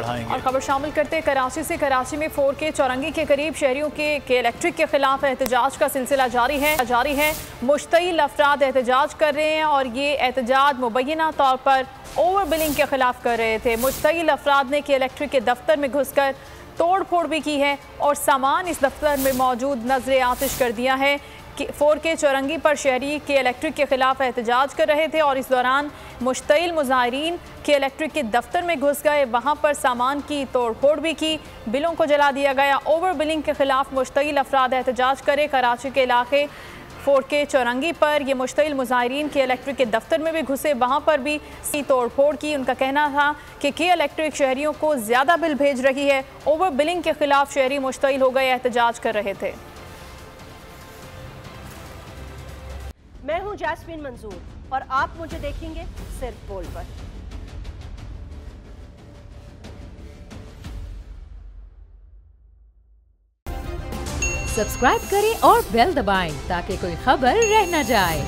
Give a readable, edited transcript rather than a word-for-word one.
और खबर शामिल करते हैं कराची से। कराची में 4K चौरंगी के करीब शहरियों के इलेक्ट्रिक के खिलाफ एहतजाज का सिलसिला जारी है। मुश्तइल अफराद एहतजाज कर रहे हैं और ये एहतजाज मुबैना तौर पर ओवर बिलिंग के खिलाफ कर रहे थे। मुश्तइल अफराद ने के इलेक्ट्रिक के दफ्तर में घुसकर तोड़ फोड़ भी की है और सामान इस दफ्तर में मौजूद नजर आतिश कर दिया है। 4K चौरंगी पर शहरी के इलेक्ट्रिक के खिलाफ एहतजाज कर रहे थे और इस दौरान मुश्तइल मुजाहिरीन के इलेक्ट्रिक के दफ्तर में घुस गए, वहां पर सामान की तोड़ फोड़ भी की, बिलों को जला दिया गया। ओवर बिलिंग के खिलाफ मुश्तइल अफराद एहतजाज करे। कराची के इलाके 4K चौरंगी पर ये मुश्तइल मुजाहिरीन के इलेक्ट्रिक के दफ्तर में भी घुसे, वहाँ पर भी तोड़ फोड़ की। उनका कहना था कि के इलेक्ट्रिक शहरियों को ज़्यादा बिल भेज रही है। ओवर बिलिंग के खिलाफ शहरी मुश्तइल हो गए, एहतजाज कर रहे थे। मैं हूं जैस्मीन मंजूर और आप मुझे देखेंगे सिर्फ बोल पर। सब्सक्राइब करें और बेल दबाएं ताकि कोई खबर रह न जाए।